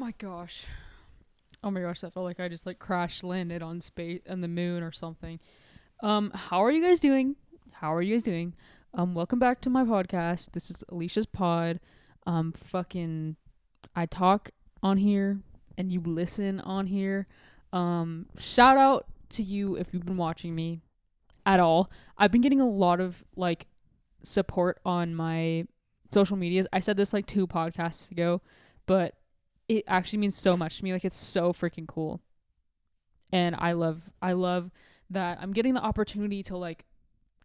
my gosh. Oh my gosh, that felt like I just like crash landed on space and the moon or something. How are you guys doing? Welcome back to my podcast. This is Aleesha's pod. Fucking I talk on here and you listen on here. Shout out to you if you've been watching me at all. I've been getting a lot of like support on my social medias. I said this like 2 podcasts ago, but it actually means so much to me. Like, it's so freaking cool. And I love that I'm getting the opportunity to like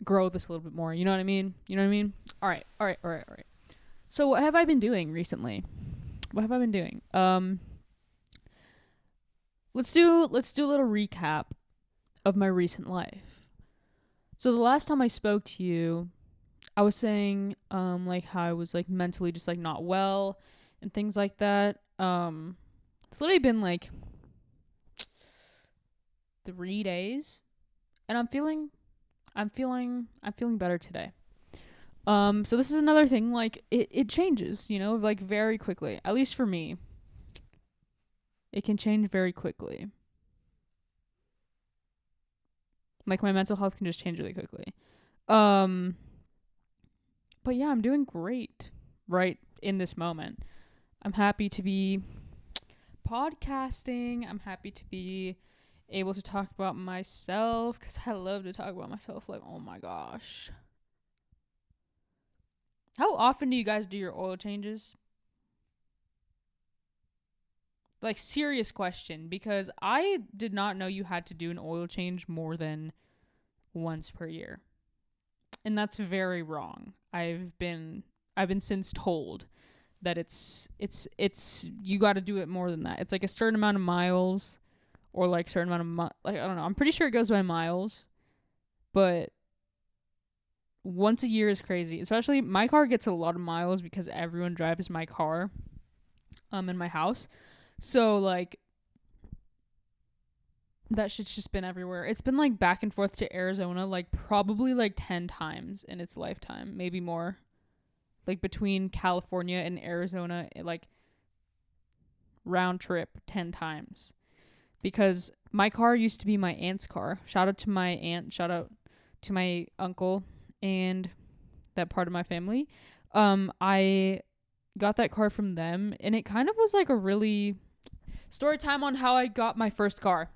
grow this a little bit more. You know what I mean? All right. So what have I been doing recently? Let's do a little recap of my recent life. So the last time I spoke to you, I was saying like how I was like mentally just like not well and things like that. It's literally been like 3 days and I'm feeling better today. So this is another thing, like it changes, like very quickly. At least for me. It can change very quickly. Like my mental health can just change really quickly. But yeah, I'm doing great right in this moment. I'm happy to be podcasting. I'm happy to be able to talk about myself because I love to talk about myself. Like, oh my gosh. How often do you guys do your oil changes? Like, serious question, because I did not know you had to do an oil change more than once per year. And that's very wrong. I've been since told that it's you got to do it more than that. It's like a certain amount of miles or like a certain amount of like I don't know. I'm pretty sure it goes by miles. But once a year is crazy. Especially my car gets a lot of miles because everyone drives my car in my house. So like that shit's just been everywhere. It's been like back and forth to Arizona like probably like 10 times in its lifetime, maybe more. Like between California and Arizona, like round trip 10 times. Because my car used to be my aunt's car. Shout out to my aunt, shout out to my uncle and that part of my family. I got that car from them and it kind of was like a really story time on how I got my first car.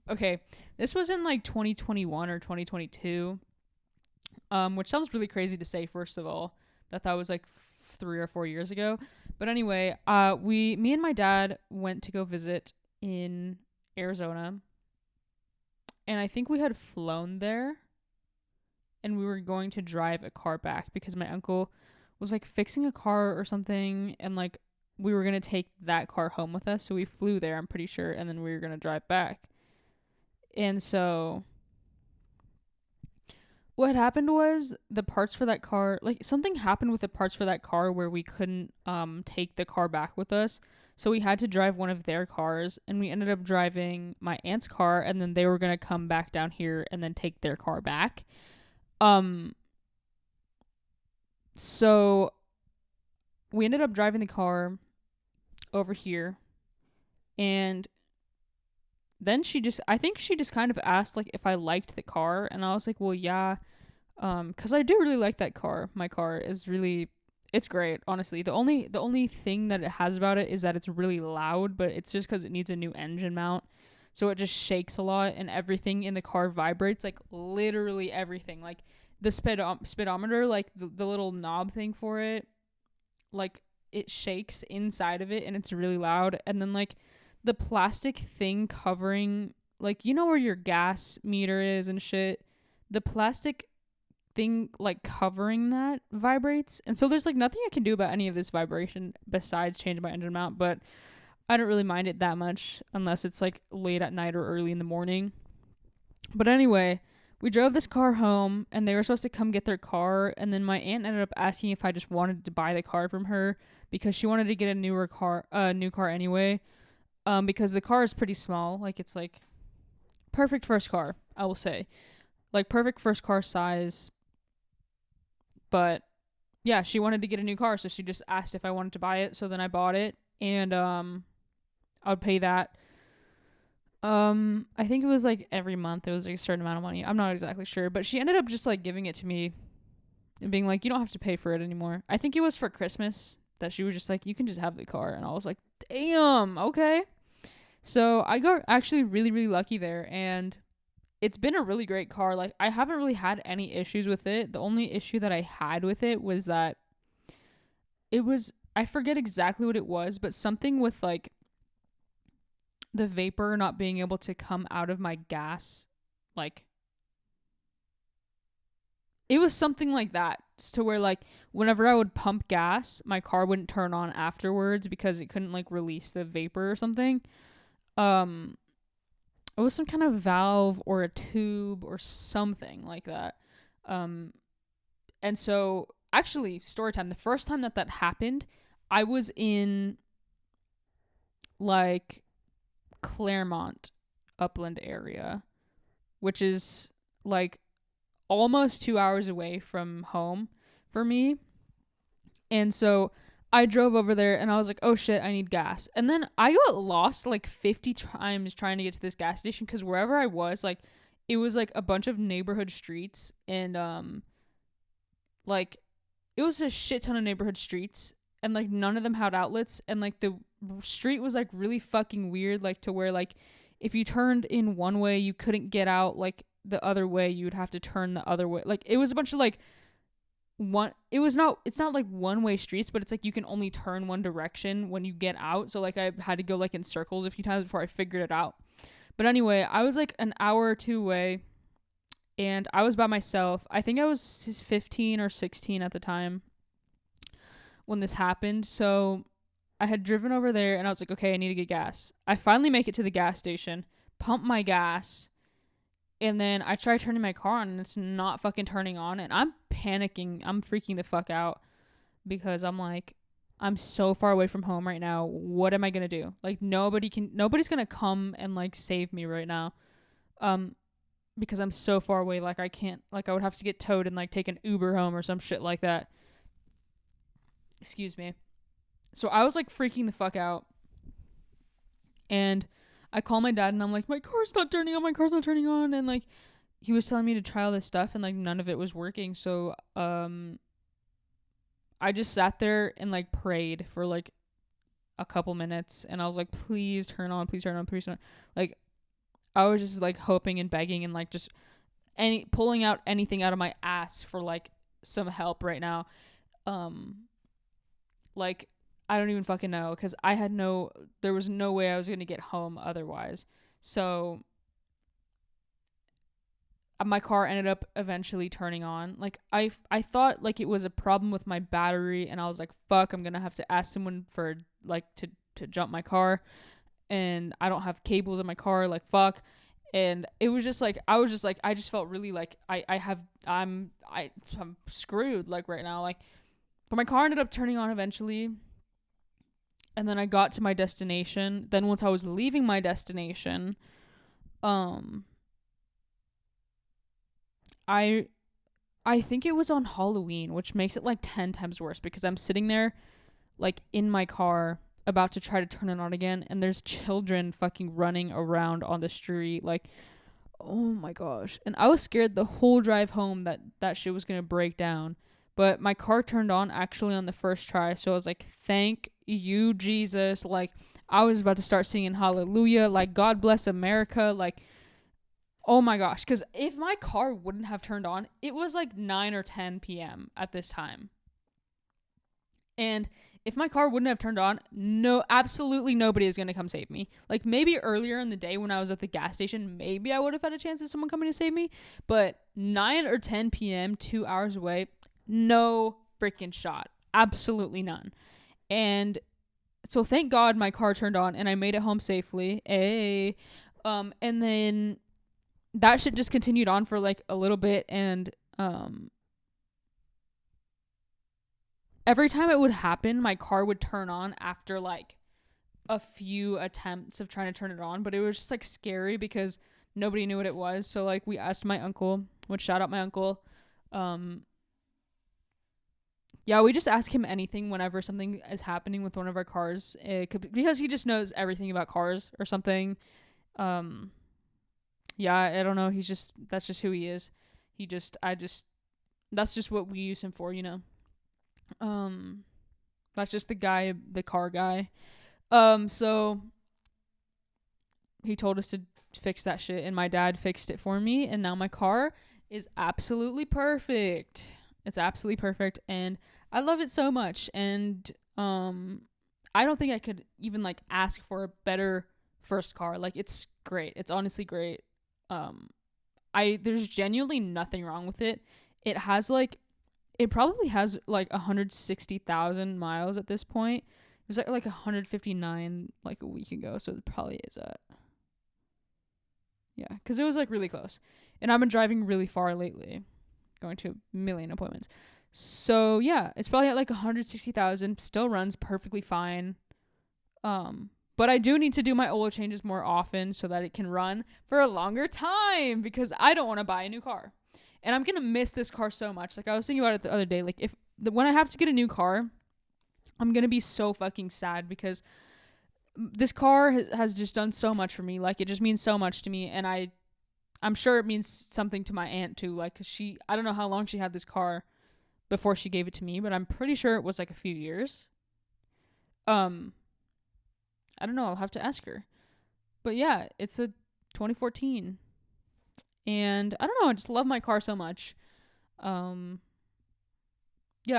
Okay, this was in like 2021 or 2022, which sounds really crazy to say. First of all, that was like 3 or 4 years ago. But anyway, me and my dad went to go visit in Arizona, and I think we had flown there, and we were going to drive a car back because my uncle was like fixing a car or something, and like we were gonna take that car home with us. So we flew there, I'm pretty sure, and then we were gonna drive back. And so what happened was the parts for that car, like something happened with the parts for that car where we couldn't take the car back with us. So we had to drive one of their cars, and we ended up driving my aunt's car, and then they were going to come back down here and then take their car back. So we ended up driving the car over here, and then I think she just kind of asked like if I liked the car, and I was like, well, yeah, cause I do really like that car. My car is really, it's great, honestly. The only thing that it has about it is that it's really loud, but it's just cause it needs a new engine mount, so it just shakes a lot, and everything in the car vibrates, like literally everything, like the speedometer, like the little knob thing for it, like it shakes inside of it, and it's really loud, and then like the plastic thing covering, like, you know where your gas meter is and shit, the plastic thing like covering that vibrates, and so there's like nothing I can do about any of this vibration besides change my engine mount. But I don't really mind it that much unless it's like late at night or early in the morning. But anyway, we drove this car home, and they were supposed to come get their car, and then my aunt ended up asking if I just wanted to buy the car from her because she wanted to get a new car anyway. Because the car is pretty small. Like, it's like perfect first car, I will say. Like, perfect first car size. But yeah, she wanted to get a new car, so she just asked if I wanted to buy it. So then I bought it, and I would pay that. I think it was like every month it was like a certain amount of money. I'm not exactly sure, but she ended up just like giving it to me and being like, you don't have to pay for it anymore. I think it was for Christmas that she was just like, you can just have the car. And I was like, damn, okay. So I got actually really, really lucky there. And it's been a really great car. Like, I haven't really had any issues with it. The only issue that I had with it was that it was, I forget exactly what it was, but something with like the vapor not being able to come out of my gas. Like, it was something like that, to where like whenever I would pump gas, my car wouldn't turn on afterwards because it couldn't like release the vapor or something. Um, it was some kind of valve or a tube or something like that. Um, and so actually, story time. The first time that happened, I was in like Claremont, Upland area, which is like almost 2 hours away from home for me. And so I drove over there and I was like, oh shit, I need gas. And then I got lost like 50 times trying to get to this gas station because wherever I was, like, it was like a bunch of neighborhood streets and like it was a shit ton of neighborhood streets and like none of them had outlets and like the street was like really fucking weird, like to where like if you turned in one way you couldn't get out like the other way, you would have to turn the other way. Like it was a bunch of like it's not like one way streets, but it's like you can only turn one direction when you get out. So like I had to go like in circles a few times before I figured it out. But anyway, I was like an hour or two away and I was by myself. I think I was 15 or 16 at the time when this happened. So I had driven over there and I was like, okay, I need to get gas. I finally make it to the gas station, pump my gas, and then I try turning my car on and it's not fucking turning on. And I'm panicking. I'm freaking the fuck out because I'm like, I'm so far away from home right now. What am I going to do? Like nobody's going to come and like save me right now. Because I'm so far away. Like I can't, like I would have to get towed and like take an Uber home or some shit like that. Excuse me. So I was like freaking the fuck out. And I call my dad and I'm like, my car's not turning on. And like, he was telling me to try all this stuff and like none of it was working. So, I just sat there and like prayed for like a couple minutes and I was like, please turn on, please turn on, please turn on. Like, I was just like hoping and begging and like just pulling out anything out of my ass for like some help right now. Like, I don't even fucking know because there was no way I was going to get home otherwise. So my car ended up eventually turning on. Like I thought like it was a problem with my battery and I was like, fuck, I'm going to have to ask someone for like to jump my car and I don't have cables in my car, like fuck. And it was just like I just felt really like I'm screwed like right now, like. But my car ended up turning on eventually. And then I got to my destination. Then once I was leaving my destination, I think it was on Halloween, which makes it like 10 times worse because I'm sitting there like in my car about to try to turn it on again and there's children fucking running around on the street, like, oh my gosh. And I was scared the whole drive home that shit was going to break down. But my car turned on actually on the first try. So I was like, thank you, Jesus. Like, I was about to start singing hallelujah. Like, God bless America. Like, oh my gosh. Because if my car wouldn't have turned on, it was like 9 or 10 p.m. at this time. And if my car wouldn't have turned on, no, absolutely nobody is going to come save me. Like, maybe earlier in the day when I was at the gas station, maybe I would have had a chance of someone coming to save me. But 9 or 10 p.m., 2 hours away, no freaking shot. Absolutely none. And so thank God my car turned on and I made it home safely. And then that shit just continued on for like a little bit and every time it would happen, my car would turn on after like a few attempts of trying to turn it on, but it was just like scary because nobody knew what it was. So like we asked my uncle, which shout out my uncle, yeah, we just ask him anything whenever something is happening with one of our cars, because he just knows everything about cars or something. Um, yeah, I don't know. That's just who he is. That's just what we use him for, you know. Um, that's just the car guy. So he told us to fix that shit, and my dad fixed it for me, and now my car is absolutely perfect. It's absolutely perfect, and I love it so much. And I don't think I could even like ask for a better first car. Like, it's great. It's honestly great. There's genuinely nothing wrong with it. It probably has like 160,000 miles at this point. It was like 159 like a week ago, so it probably is at. Yeah, because it was like really close. And I've been driving really far lately, going to a million appointments. So yeah, it's probably at like 160,000, still runs perfectly fine. But I do need to do my oil changes more often so that it can run for a longer time, because I don't want to buy a new car. And I'm going to miss this car so much. Like, I was thinking about it the other day. Like, when I have to get a new car, I'm going to be so fucking sad, because this car has just done so much for me. Like, it just means so much to me. And I'm sure it means something to my aunt too. Like, I don't know how long she had this car before she gave it to me, but I'm pretty sure it was like a few years. I don't know. I'll have to ask her. But yeah, it's a 2014. And I don't know. I just love my car so much. Yeah,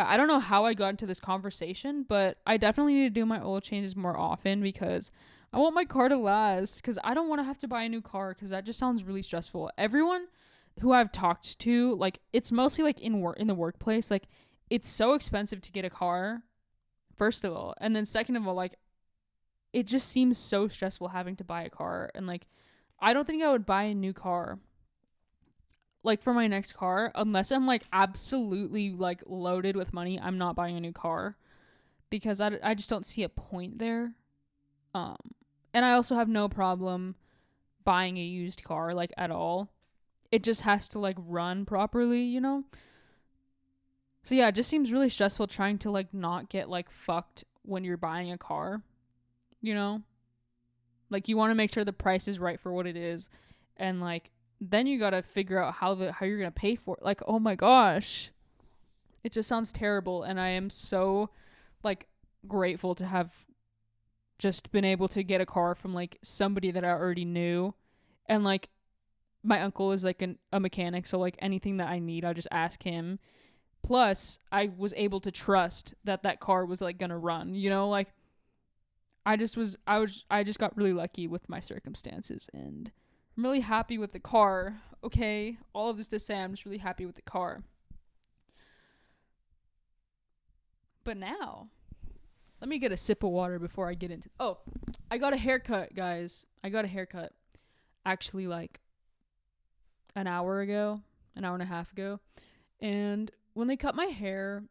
I don't know how I got into this conversation, but I definitely need to do my oil changes more often, because I want my car to last, because I don't want to have to buy a new car, because that just sounds really stressful. Everyone who I've talked to, like, it's mostly like in the workplace, like, it's so expensive to get a car, first of all, and then second of all, like, it just seems so stressful having to buy a car. And like, I don't think I would buy a new car like for my next car unless I'm like absolutely like loaded with money. I'm not buying a new car, because I just don't see a point there. And I also have no problem buying a used car, like, at all. It just has to like run properly, you know? So yeah, it just seems really stressful trying to like not get like fucked when you're buying a car, you know? Like, you want to make sure the price is right for what it is, and like then you got to figure out how you're going to pay for it. Like, oh my gosh. It just sounds terrible, and I am so like grateful to have just been able to get a car from like somebody that I already knew. And like, my uncle is like a mechanic, so like anything that I need, I just ask him. Plus, I was able to trust that car was like gonna run, you know? Like, I just got really lucky with my circumstances, and I'm really happy with the car. Okay, all of this to say, I'm just really happy with the car. But now, let me get a sip of water before I get into. Oh, I got a haircut, guys. I got a haircut. Actually, like an hour and a half ago. And when they cut my hair,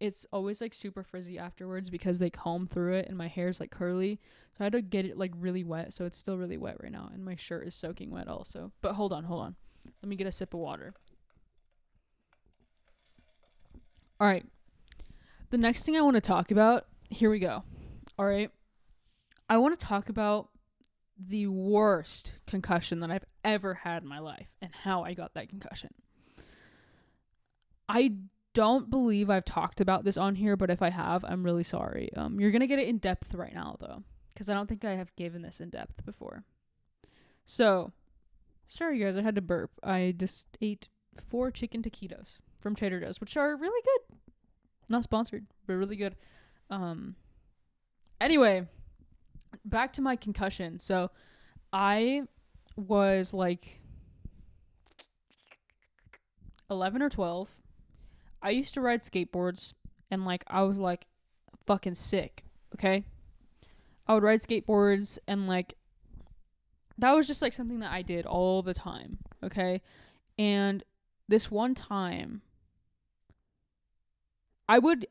it's always like super frizzy afterwards because they comb through it and my hair's like curly. So I had to get it like really wet. So it's still really wet right now. And my shirt is soaking wet also. But hold on. Let me get a sip of water. All right. The next thing I want to talk about, here we go. All right. I want to talk about the worst concussion that I've ever had in my life and how I got that concussion. I don't believe I've talked about this on here, but if I have, I'm really sorry. You're going to get it in depth right now, though, because I don't think I have given this in depth before. So, sorry, guys, I had to burp. I just ate 4 chicken taquitos from Trader Joe's, which are really good. Not sponsored, but really good. Anyway, back to my concussion. So, I was like 11 or 12. I used to ride skateboards, and like I was like fucking sick, okay? I would ride skateboards, and like that was just like something that I did all the time, okay? And this one time I would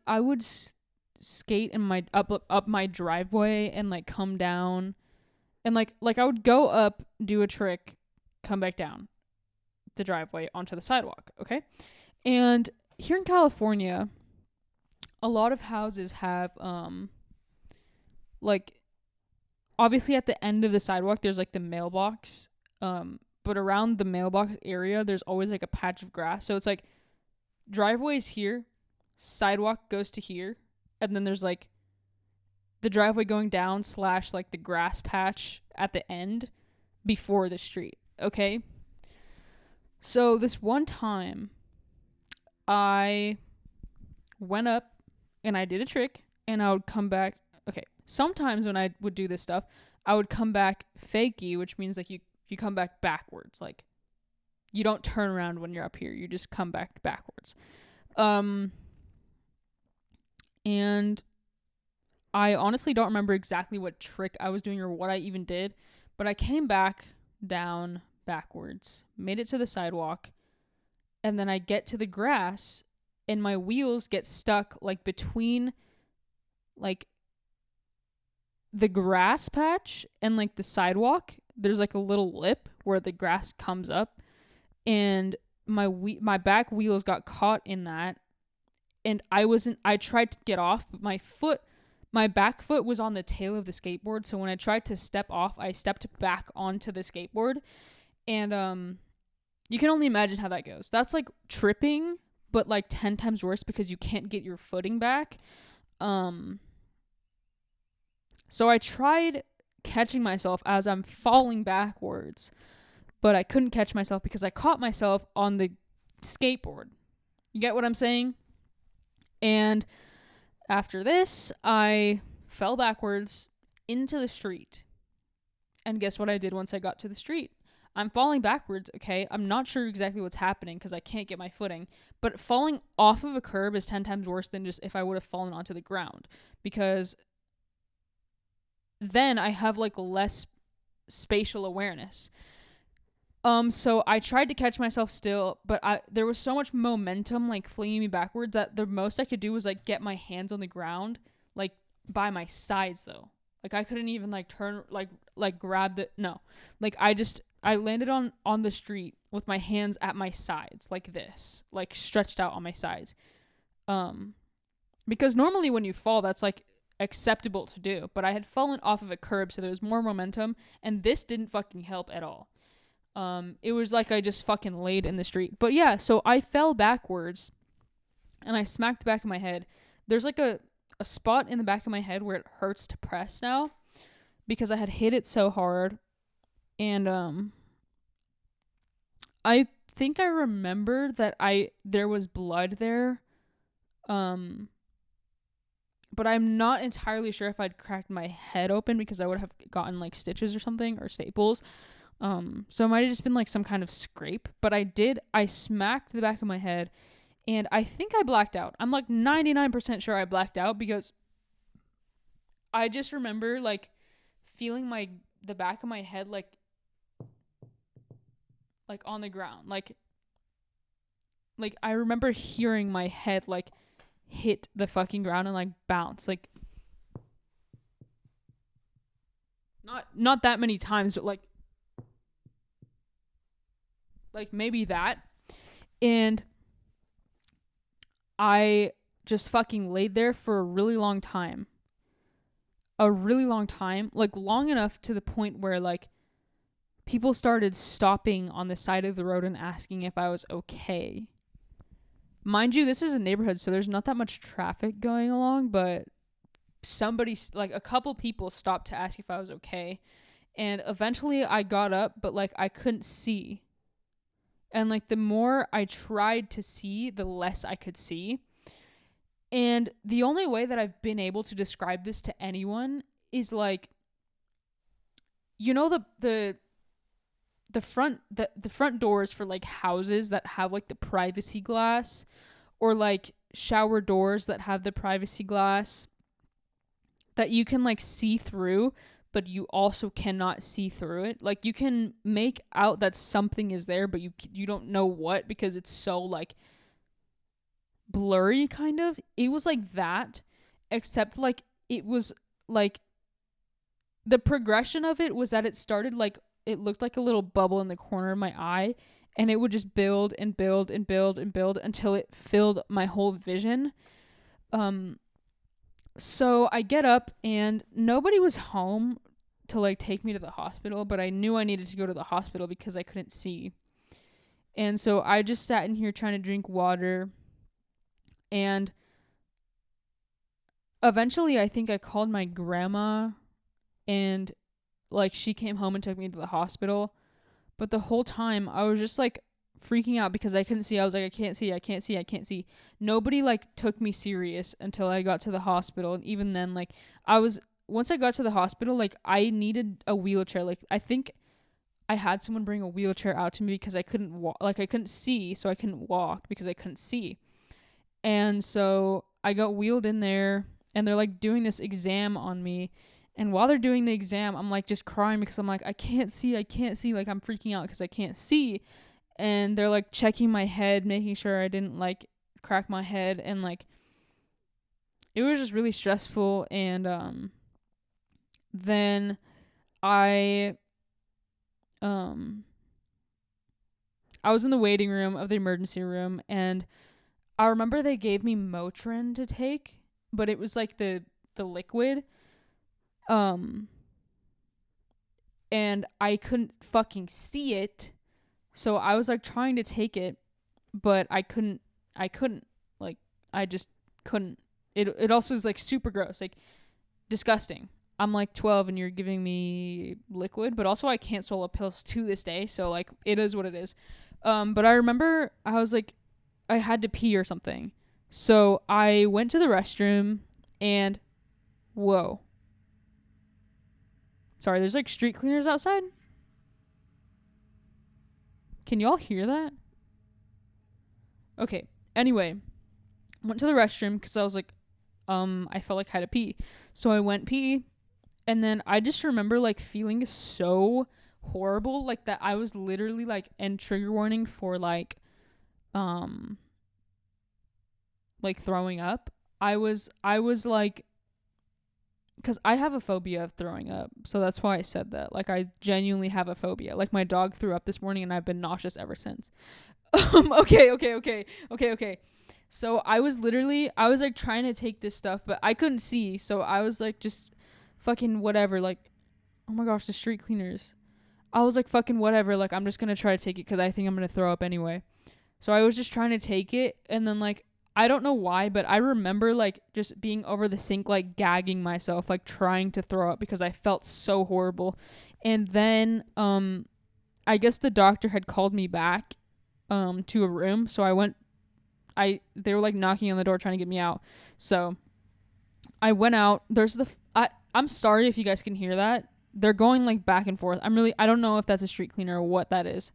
skate in my up my driveway and like come down, and like I would go up, do a trick, come back down the driveway onto the sidewalk, okay? And here in California, a lot of houses have like, obviously at the end of the sidewalk there's like the mailbox, but around the mailbox area there's always like a patch of grass. So it's like driveway's here, sidewalk goes to here, and then there's like the driveway going down / like the grass patch at the end before the street. Okay, so this one time I went up and I did a trick, and I would come back. Okay, sometimes when I would do this stuff, I would come back fakey, which means like you come back backwards. Like, you don't turn around when you're up here, you just come back backwards. And I honestly don't remember exactly what trick I was doing or what I even did, but I came back down backwards, made it to the sidewalk, and then I get to the grass and my wheels get stuck like between like the grass patch and like the sidewalk. There's like a little lip where the grass comes up, and my back wheels got caught in that, and I tried to get off, but my back foot was on the tail of the skateboard, so when I tried to step off, I stepped back onto the skateboard, and you can only imagine how that goes. That's like tripping, but like 10 times worse because you can't get your footing back. So I tried catching myself as I'm falling backwards, but I couldn't catch myself because I caught myself on the skateboard. You get what I'm saying? And after this, I fell backwards into the street. And guess what I did once I got to the street? I'm falling backwards, okay? I'm not sure exactly what's happening because I can't get my footing. But falling off of a curb is 10 times worse than just if I would have fallen onto the ground. Because then I have like less spatial awareness. So I tried to catch myself still, but there was so much momentum like flinging me backwards that the most I could do was like get my hands on the ground, like by my sides though. Like I couldn't even like turn, like grab like I landed on the street with my hands at my sides like this, like stretched out on my sides. Because normally when you fall, that's like acceptable to do, but I had fallen off of a curb, so there was more momentum, and this didn't fucking help at all. It was like I just fucking laid in the street. But yeah, so I fell backwards and I smacked the back of my head. There's like a spot in the back of my head where it hurts to press now because I had hit it so hard. And I think I remember that there was blood there. But I'm not entirely sure if I'd cracked my head open because I would have gotten like stitches or something or staples. So it might have just been like some kind of scrape, but I smacked the back of my head and I think I blacked out. I'm like 99% sure I blacked out because I just remember like feeling the back of my head like on the ground. Like I remember hearing my head like hit the fucking ground and like bounce. Like not that many times, but like maybe that. And I just fucking laid there for a really long time. Like long enough to the point where like people started stopping on the side of the road and asking if I was okay. Mind you, this is a neighborhood, so there's not that much traffic going along, but a couple people stopped to ask if I was okay. And eventually I got up, but like I couldn't see. And like the more I tried to see, the less I could see. And the only way that I've been able to describe this to anyone is like, you know, the front doors for like houses that have like the privacy glass, or like shower doors that have the privacy glass that you can like see through, but you also cannot see through it. Like you can make out that something is there, but you don't know what because it's so like blurry kind of. It was like that, except like it was like the progression of it was that it started like it looked like a little bubble in the corner of my eye, and it would just build and build and build and build until it filled my whole vision. So I get up and nobody was home to like take me to the hospital, but I knew I needed to go to the hospital because I couldn't see. And so I just sat in here trying to drink water, and eventually I think I called my grandma, and like she came home and took me to the hospital. But the whole time I was just like freaking out because I couldn't see. I was like, I can't see, I can't see, I can't see. Nobody like took me serious until I got to the hospital. And even then, like once I got to the hospital, like I needed a wheelchair. Like I think I had someone bring a wheelchair out to me because I couldn't walk, like I couldn't see, so I couldn't walk because I couldn't see. And so I got wheeled in there, and they're like doing this exam on me. And while they're doing the exam, I'm like just crying because I'm like, I can't see, I can't see. Like I'm freaking out because I can't see. And they're like checking my head, making sure I didn't like crack my head. And like, it was just really stressful. And then I I was in the waiting room of the emergency room, and I remember they gave me Motrin to take, but it was like the liquid. And I couldn't fucking see it. So I was like trying to take it, but I couldn't like I just couldn't. It also is like super gross, like disgusting. I'm like 12 and you're giving me liquid, but also I can't swallow pills to this day, so like it is what it is. But I remember I was like I had to pee or something. So I went to the restroom and whoa. Sorry, there's like street cleaners outside. Can y'all hear that? Okay. Anyway, went to the restroom because I was like, I felt like I had to pee. So I went pee, and then I just remember like feeling so horrible, like that I was literally like, and trigger warning for like throwing up. I was like, because I have a phobia of throwing up, so that's why I said that. Like I genuinely have a phobia. Like my dog threw up this morning and I've been nauseous ever since. Okay. So I was like trying to take this stuff, but I couldn't see, so I was like just fucking whatever. Like, oh my gosh, the street cleaners. I was like fucking whatever. Like I'm just gonna try to take it because I think I'm gonna throw up anyway. So I was just trying to take it, and then like I don't know why, but I remember like just being over the sink, like gagging myself, like trying to throw up because I felt so horrible. And then I guess the doctor had called me back to a room, so they were like knocking on the door trying to get me out. So I went out. I'm sorry if you guys can hear that. They're going like back and forth. I don't know if that's a street cleaner or what that is.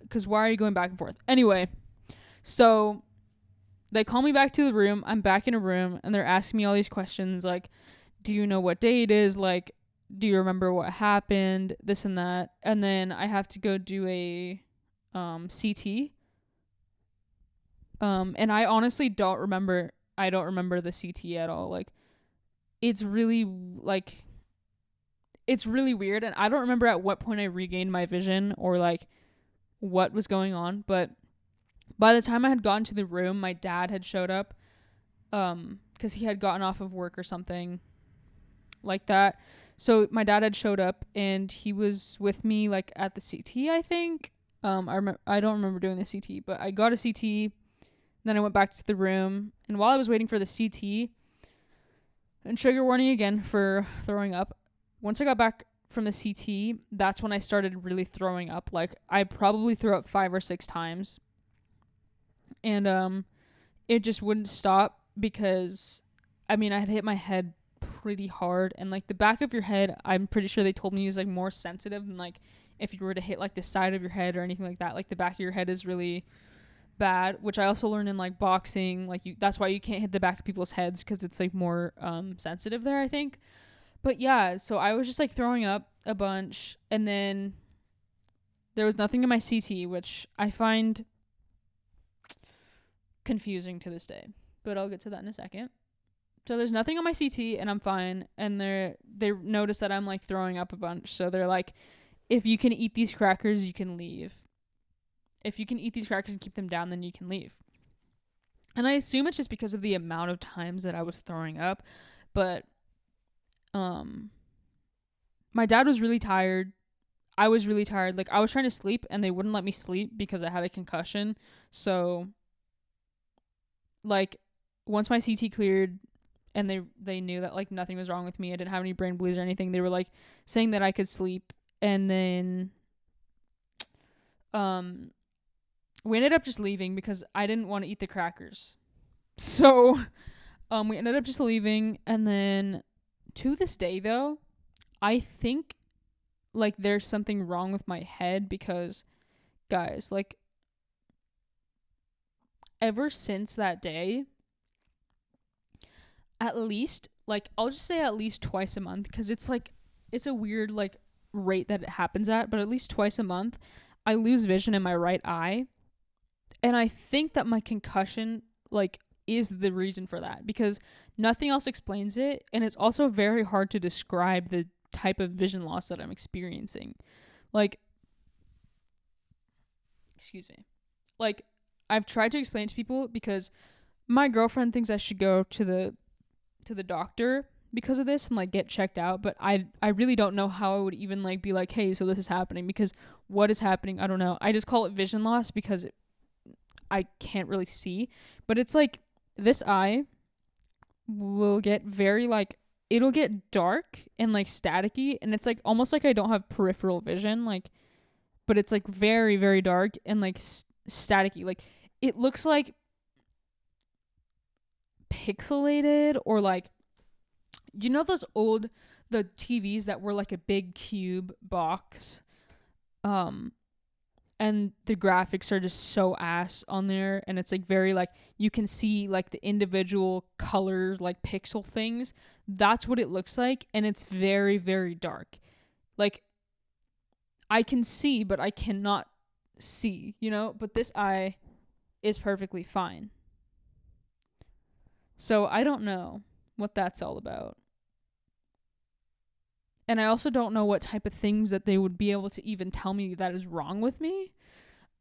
Because why are you going back and forth? Anyway, so they call me back to the room. I'm back in a room, and they're asking me all these questions like, do you know what day it is? Like, do you remember what happened? This and that. And then I have to go do a CT. And I honestly don't remember. I don't remember the CT at all. Like, it's really weird, and I don't remember at what point I regained my vision or like what was going on. But by the time I had gotten to the room, my dad had showed up because he had gotten off of work or something like that. So my dad had showed up, and he was with me like at the CT, I think. I don't remember doing the CT, but I got a CT. Then I went back to the room, and while I was waiting for the CT, and trigger warning again for throwing up, once I got back from the CT, that's when I started really throwing up. Like I probably threw up 5 or 6 times, and it just wouldn't stop because I had hit my head pretty hard, and like the back of your head, I'm pretty sure they told me is like more sensitive than like if you were to hit like the side of your head or anything like that. Like the back of your head is really bad, which I also learned in like boxing. Like that's why you can't hit the back of people's heads, because it's like more sensitive there, I think. But yeah, so I was just like throwing up a bunch, and then there was nothing in my CT, which I find confusing to this day, but I'll get to that in a second. So there's nothing on my CT, and I'm fine, and they notice that I'm like throwing up a bunch, so they're like, if you can eat these crackers, you can leave. If you can eat these crackers and keep them down, then you can leave. And I assume it's just because of the amount of times that I was throwing up. But my dad was really tired. I was really tired. Like, I was trying to sleep and they wouldn't let me sleep because I had a concussion. So, like, once my CT cleared and they knew that, like, nothing was wrong with me, I didn't have any brain bleeds or anything, they were, like, saying that I could sleep. And then we ended up just leaving because I didn't want to eat the crackers. So we ended up just leaving. And then to this day, though, I think, like, there's something wrong with my head because, guys, like, ever since that day, at least, like, I'll just say at least twice a month, because it's, like, it's a weird, like, rate that it happens at, but at least twice a month, I lose vision in my right eye. And I think that my concussion, like, is the reason for that, because nothing else explains it, and it's also very hard to describe the type of vision loss that I'm experiencing. Like, excuse me. Like, I've tried to explain it to people because my girlfriend thinks I should go to the doctor because of this and, like, get checked out, but I really don't know how I would even, like, be like, hey, so this is happening, because what is happening, I don't know. I just call it vision loss because I can't really see, but it's like this eye will get very, like, it'll get dark and, like, staticky, and it's like almost like I don't have peripheral vision, like, but it's like very, very dark and, like, staticky. Like, it looks like pixelated, or, like, you know those old the TVs that were like a big cube box, and the graphics are just so ass on there, and it's, like, very, like, you can see, like, the individual color, like, pixel things. That's what it looks like, and it's very, very dark. Like, I can see, but I cannot see, you know? But this eye is perfectly fine. So I don't know what that's all about. And I also don't know what type of things that they would be able to even tell me that is wrong with me.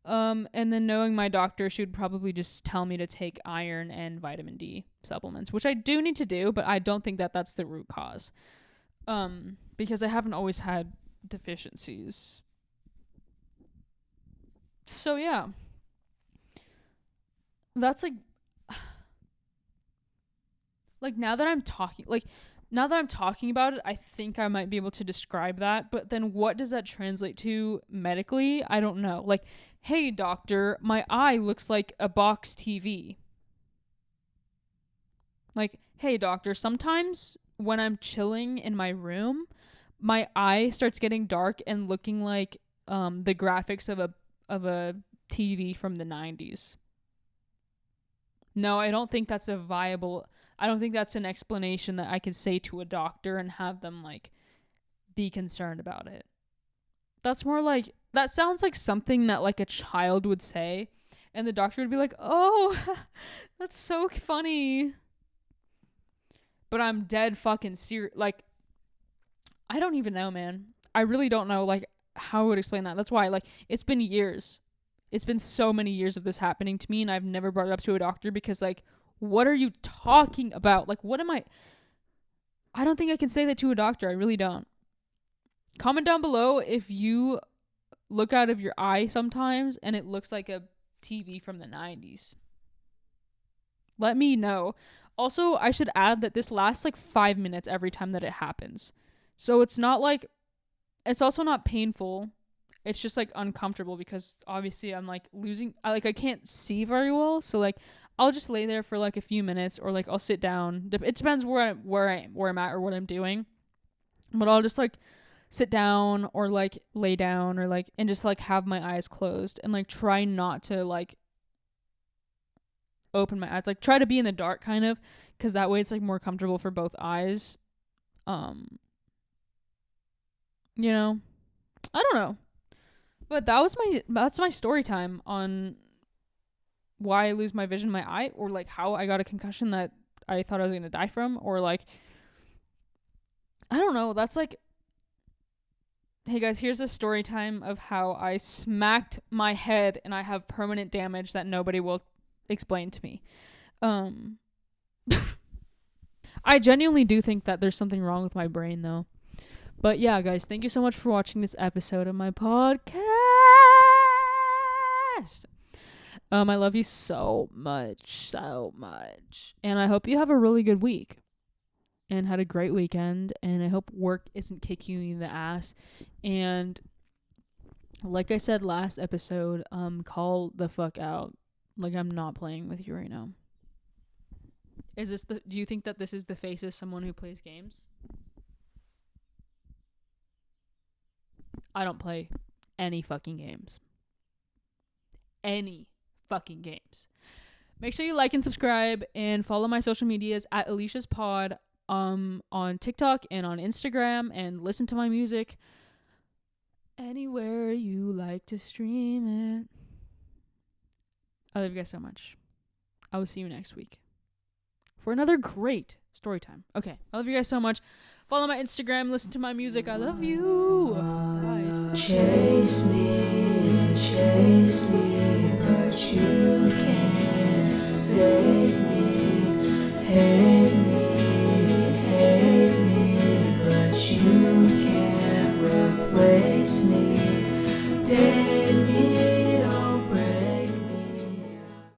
And then knowing my doctor, she would probably just tell me to take iron and vitamin D supplements, which I do need to do, but I don't think that that's the root cause. Because I haven't always had deficiencies. So yeah. That's like now that I'm talking about it, I think I might be able to describe that, but then what does that translate to medically? I don't know. Like, hey, doctor, my eye looks like a box TV. Like, hey, doctor, sometimes when I'm chilling in my room, my eye starts getting dark and looking like the graphics of a TV from the 90s. No, I don't think that's I don't think that's an explanation that I could say to a doctor and have them, like, be concerned about it. That's more like, that sounds like something that, like, a child would say, and the doctor would be like, oh, that's so funny. But I'm dead fucking serious. Like, I don't even know, man. I really don't know, like, how I would explain that. That's why, like, it's been years. It's been so many years of this happening to me, and I've never brought it up to a doctor because, like, what are you talking about? Like, what am I don't think I can say that to a doctor. I really don't. Comment down below if you look out of your eye sometimes and it looks like a TV from the 90s. Let me know. Also, I should add that this lasts like 5 minutes every time that it happens. So it's not like, it's also not painful. It's just, like, uncomfortable because obviously I'm, like, I can't see very well. So, like, I'll just lay there for, like, a few minutes, or, like, I'll sit down. It depends where I'm at or what I'm doing. But I'll just, like, sit down or, like, lay down or, like, and just, like, have my eyes closed and, like, try not to, like, open my eyes. Like, try to be in the dark, kind of, because that way it's, like, more comfortable for both eyes. You know, I don't know. But that's my story time on why I lose my vision in my eye, or, like, how I got a concussion that I thought I was going to die from, or, like, I don't know. That's, like, hey guys, here's a story time of how I smacked my head and I have permanent damage that nobody will explain to me. I genuinely do think that there's something wrong with my brain, though. But yeah, guys, thank you so much for watching this episode of my podcast. I love you so much, and I hope you have a really good week and had a great weekend. And I hope work isn't kicking you in the ass. And like I said last episode, call the fuck out. Like, I'm not playing with you right now. Do you think that this is the face of someone who plays games? I don't play any fucking games. Any fucking games. Make sure you like and subscribe and follow my social medias at Aleesha's Pod on TikTok and on Instagram, and listen to my music anywhere you like to stream it. I love you guys so much. I will see you next week for another great story time. Okay, I love you guys so much. Follow my Instagram, listen to my music. I love you. Bye. Chase me, but you can't save me. Hate me, but you can't replace me.